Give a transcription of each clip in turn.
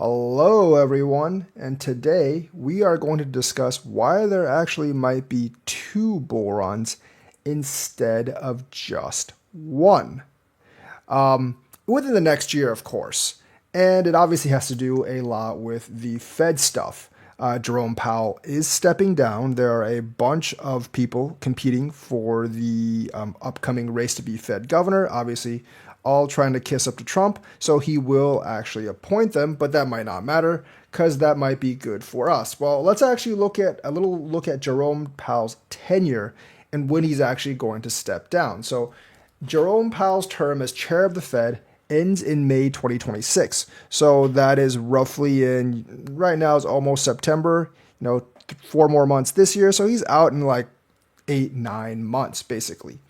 Hello, everyone, and today we are going to discuss why there actually might be two bull runs instead of just one. Within the next year, of course. And it obviously has to do a lot with the Fed stuff. Jerome Powell is stepping down. There are a bunch of people competing for the upcoming race to be Fed governor, obviously, all trying to kiss up to Trump. So he will actually appoint them, but that might not matter because that might be good for us. Well, let's actually look at Jerome Powell's tenure and when he's actually going to step down. So Jerome Powell's term as chair of the Fed ends in May 2026. So that is roughly right now is almost September, 4 more months this year. So he's out in like 8-9 months, basically.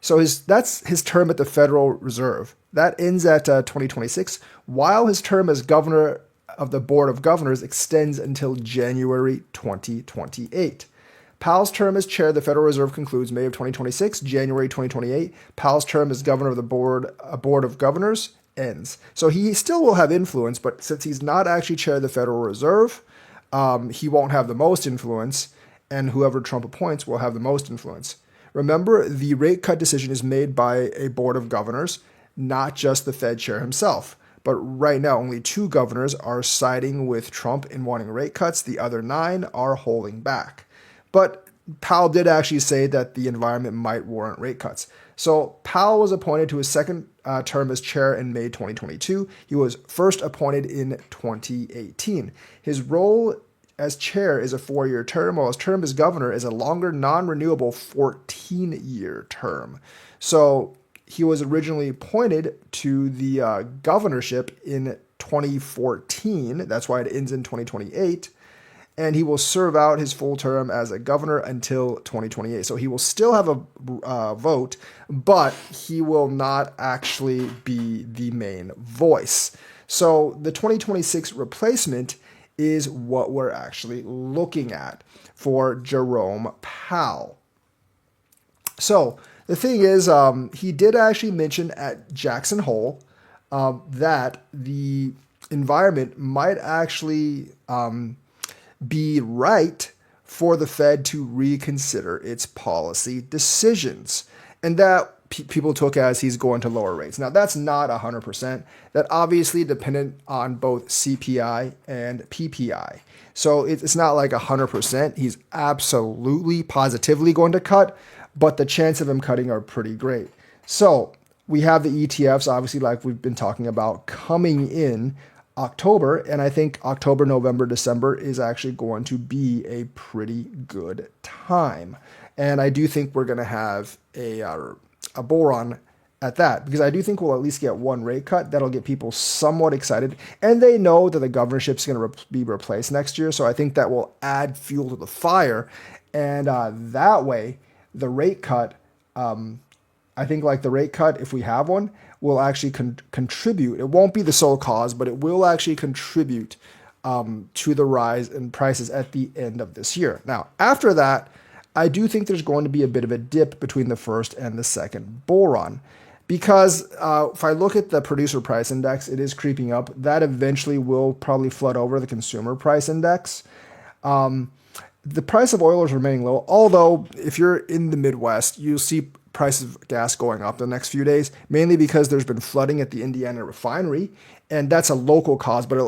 So that's his term at the Federal Reserve. That ends at 2026, while his term as governor of the Board of Governors extends until January 2028. Powell's term as chair of the Federal Reserve concludes May of 2026. January 2028, Powell's term as governor of the Board of Governors ends. So he still will have influence, but since he's not actually chair of the Federal Reserve, he won't have the most influence, and whoever Trump appoints will have the most influence. Remember, the rate cut decision is made by a Board of Governors, not just the Fed chair himself. But right now, only 2 governors are siding with Trump in wanting rate cuts. The other 9 are holding back. But Powell did actually say that the environment might warrant rate cuts. So Powell was appointed to his second term as chair in May 2022. He was first appointed in 2018. His role as chair is a 4-year term, while his term as governor is a longer, non-renewable 14-year term. So he was originally appointed to the governorship in 2014. That's why it ends in 2028. And he will serve out his full term as a governor until 2028. So he will still have a vote, but he will not actually be the main voice. So the 2026 replacement is what we're actually looking at for Jerome Powell. So the thing is, he did actually mention at Jackson Hole that the environment might actually be right for the Fed to reconsider its policy decisions. And that people took as he's going to lower rates. Now, that's not 100%. That obviously dependent on both CPI and PPI. So it's not like 100%. He's absolutely, positively going to cut, but the chance of him cutting are pretty great. So we have the ETFs, obviously, like we've been talking about, coming in October, and I think October, November, December is actually going to be a pretty good time. And I do think we're going to have a bull run at that, because I do think we'll at least get one rate cut that'll get people somewhat excited, and they know that the governorship's going to be replaced next year, so I think that will add fuel to the fire, and that way the rate cut, I think like the rate cut, if we have one, will actually contribute. It won't be the sole cause, but it will actually contribute to the rise in prices at the end of this year. Now, after that, I do think there's going to be a bit of a dip between the first and the second bull run, because if I look at the producer price index, it is creeping up. That eventually will probably flood over the consumer price index. The price of oil is remaining low, although if you're in the Midwest, you'll see price of gas going up the next few days, mainly because there's been flooding at the Indiana refinery, and that's a local cause, but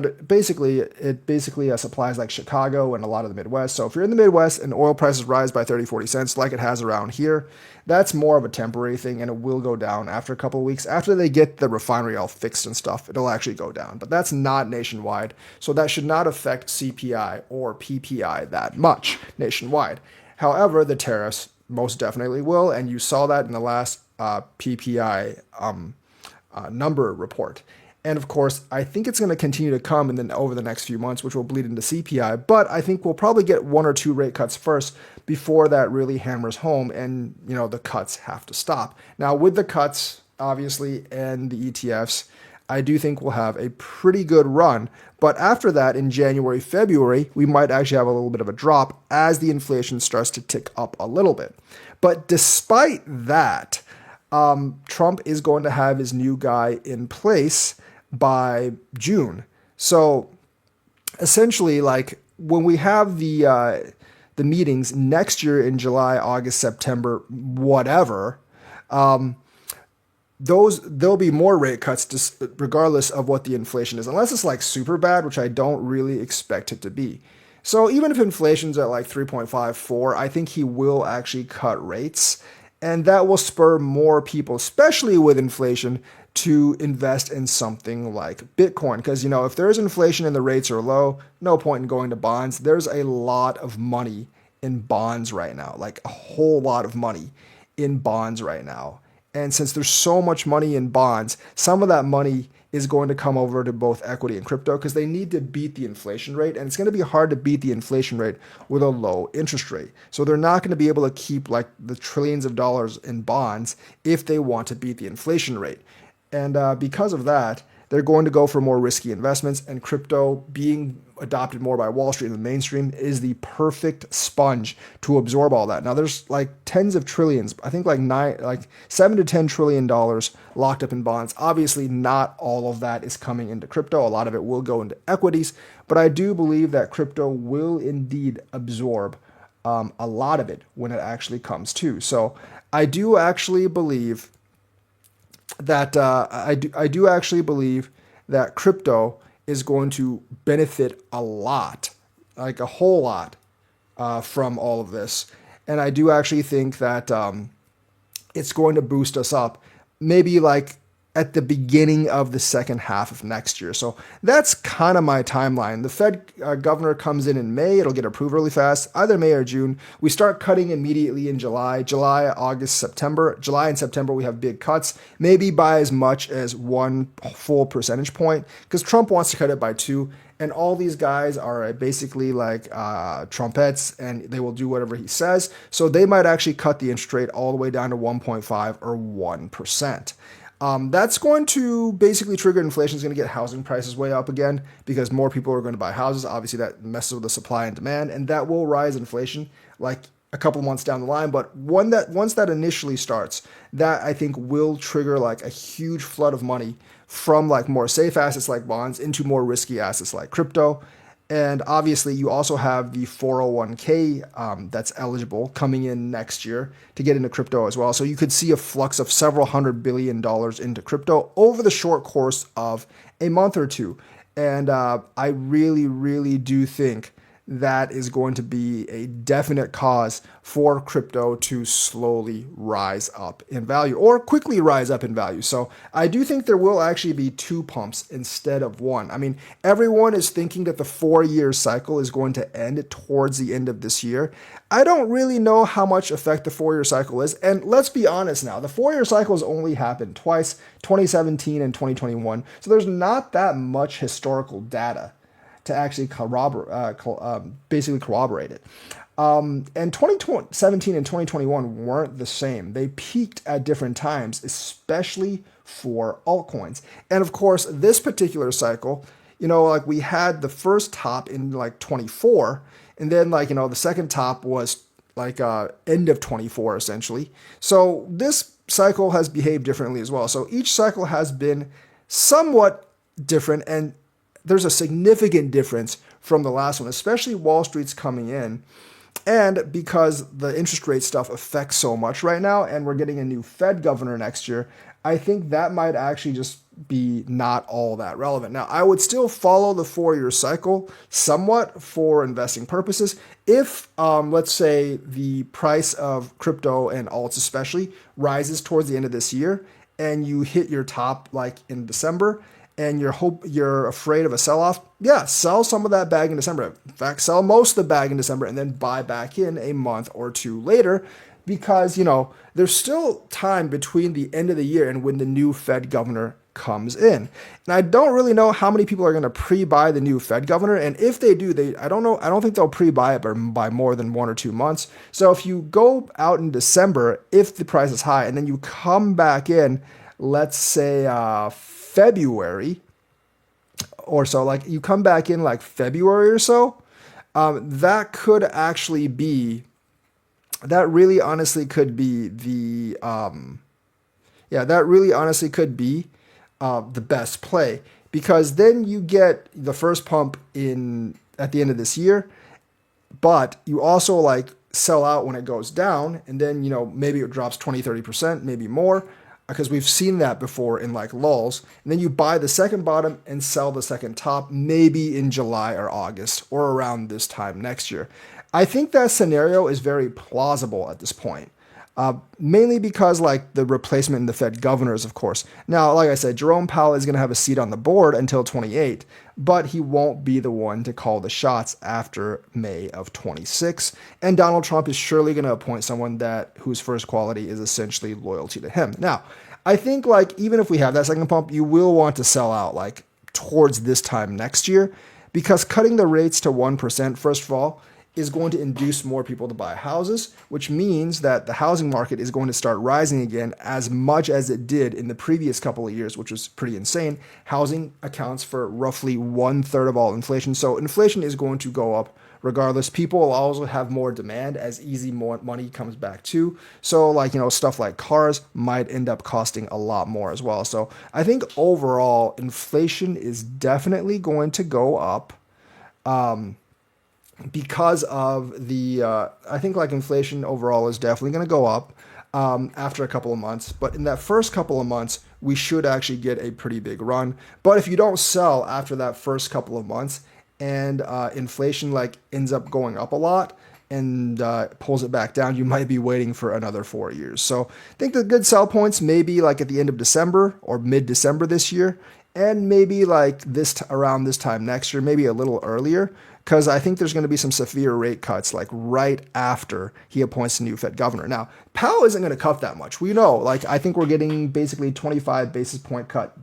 it basically supplies like Chicago and a lot of the Midwest. So if you're in the Midwest and oil prices rise by 30-40 cents like it has around here, that's more of a temporary thing, and it will go down after a couple of weeks. After they get the refinery all fixed and stuff, it'll actually go down, but that's not nationwide, so that should not affect CPI or PPI that much nationwide. However, the tariffs most definitely will, and you saw that in the last PPI number report. And of course, I think it's going to continue to come and then over the next few months, which will bleed into CPI. But I think we'll probably get 1 or 2 rate cuts first before that really hammers home, and the cuts have to stop. Now, with the cuts, obviously, and the ETFs, I do think we'll have a pretty good run. But after that, in January, February, we might actually have a little bit of a drop as the inflation starts to tick up a little bit. But despite that, Trump is going to have his new guy in place by June. So essentially, like when we have the meetings next year in July, August, September, whatever, those there'll be more rate cuts regardless of what the inflation is, unless it's like super bad, which I don't really expect it to be. So even if inflation's at like 3.54, I think he will actually cut rates, and that will spur more people, especially with inflation, to invest in something like Bitcoin. Because, you know, if there's inflation and the rates are low, no point in going to bonds. There's a lot of money in bonds right now, like a whole lot of money in bonds right now. And since there's so much money in bonds, some of that money is going to come over to both equity and crypto because they need to beat the inflation rate. And it's going to be hard to beat the inflation rate with a low interest rate. So they're not going to be able to keep like the trillions of dollars in bonds if they want to beat the inflation rate. And because of that, they're going to go for more risky investments, and crypto being adopted more by Wall Street and the mainstream is the perfect sponge to absorb all that. Now there's like tens of trillions, I think like 7 to 10 trillion dollars locked up in bonds. Obviously not all of that is coming into crypto. A lot of it will go into equities, but I do believe that crypto will indeed absorb a lot of it when it actually comes to. So I do actually believe that I do actually believe that crypto is going to benefit a lot, like a whole lot, from all of this. And I do actually think that it's going to boost us up, maybe like at the beginning of the second half of next year. So that's kind of my timeline. The Fed governor comes in May. It'll get approved really fast, either May or June. We start cutting immediately in July, August, September. July and September, we have big cuts, maybe by as much as 1 full percentage point, because Trump wants to cut it by 2. And all these guys are basically like trumpets, and they will do whatever he says. So they might actually cut the interest rate all the way down to 1.5 or 1%. That's going to basically trigger inflation. Is going to get housing prices way up again because more people are going to buy houses. Obviously, that messes with the supply and demand, and that will rise inflation like a couple months down the line. But once that initially starts, that I think will trigger like a huge flood of money from like more safe assets like bonds into more risky assets like crypto. And obviously, you also have the 401k that's eligible coming in next year to get into crypto as well. So you could see a flux of several $100 billion into crypto over the short course of a month or two. And I really, really do think that is going to be a definite cause for crypto to slowly rise up in value or quickly rise up in value. So I do think there will actually be 2 pumps instead of 1. I mean, everyone is thinking that the 4-year cycle is going to end towards the end of this year. I don't really know how much effect the 4-year cycle is. And let's be honest now, the 4-year cycle has only happened twice, 2017 and 2021. So there's not that much historical data to actually basically corroborate it. And 2017 and 2021 weren't the same. They peaked at different times, especially for altcoins. And of course, this particular cycle, you know, like we had the first top in like 24, and then like, you know, the second top was like end of 24 essentially. So this cycle has behaved differently as well. So each cycle has been somewhat different, and there's a significant difference from the last one, especially Wall Street's coming in. And because the interest rate stuff affects so much right now, and we're getting a new Fed governor next year, I think that might actually just be not all that relevant. Now, I would still follow the 4-year cycle somewhat for investing purposes. If, let's say, the price of crypto and alts especially rises towards the end of this year, and you hit your top like in December, and you're afraid of a sell-off, yeah, sell some of that bag in December. In fact, sell most of the bag in December and then buy back in a month or two later, because, you know, there's still time between the end of the year and when the new Fed governor comes in. And I don't really know how many people are going to pre-buy the new Fed governor. And if they do, I don't think they'll pre-buy it by more than 1 or 2 months. So if you go out in December, if the price is high, and then you come back in, let's say, February or so, like you come back in like February or so, that could actually be, that really honestly could be the best play, because then you get the first pump in at the end of this year, but you also like sell out when it goes down, and then maybe it drops 20-30%, maybe more, because we've seen that before in like lulls. And then you buy the second bottom and sell the second top, maybe in July or August or around this time next year. I think that scenario is very plausible at this point. Mainly because like the replacement in the Fed governors, of course. Now, like I said, Jerome Powell is going to have a seat on the board until 28, but he won't be the one to call the shots after May of 26. And Donald Trump is surely going to appoint someone whose first quality is essentially loyalty to him. Now, I think like even if we have that second pump, you will want to sell out like towards this time next year, because cutting the rates to 1%, first of all, is going to induce more people to buy houses, which means that the housing market is going to start rising again as much as it did in the previous couple of years, which was pretty insane. Housing accounts for roughly 1/3 of all inflation. So inflation is going to go up regardless. People will also have more demand as easy more money comes back too. So like, stuff like cars might end up costing a lot more as well. So I think overall inflation is definitely going to go up. Because of I think like inflation overall is definitely going to go up after a couple of months. But in that first couple of months, we should actually get a pretty big run. But if you don't sell after that first couple of months and inflation like ends up going up a lot and pulls it back down, you might be waiting for another 4 years. So I think the good sell points may be like at the end of December or mid-December this year, and maybe like around this time next year, maybe a little earlier, because I think there's going to be some severe rate cuts like right after he appoints a new Fed governor. Now, Powell isn't going to cut that much. We know, like I think we're getting basically 25 basis point cut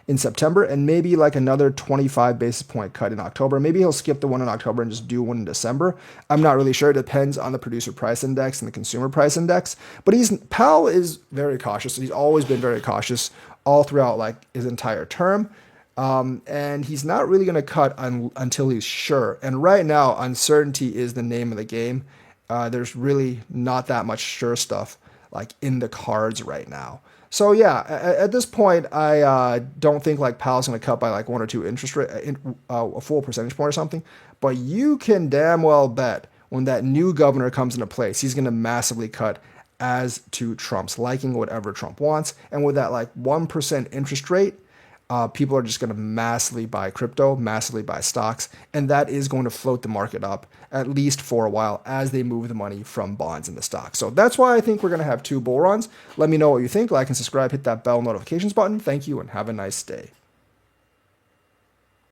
in September, and maybe like another 25 basis point cut in October. Maybe he'll skip the one in October and just do one in December. I'm not really sure. It depends on the producer price index and the consumer price index. But Powell is very cautious. He's always been very cautious all throughout like his entire term. And he's not really going to cut until he's sure. And right now, uncertainty is the name of the game. There's really not that much sure stuff like in the cards right now. So yeah, at this point, I don't think like Powell's going to cut by like 1 or 2 interest rate, a full percentage point or something. But you can damn well bet when that new governor comes into place, he's going to massively cut as to Trump's liking, whatever Trump wants. And with that like 1% interest rate, people are just going to massively buy crypto, massively buy stocks, and that is going to float the market up at least for a while as they move the money from bonds into stocks. So that's why I think we're going to have 2 bull runs. Let me know what you think. Like and subscribe, hit that bell notifications button. Thank you and have a nice day.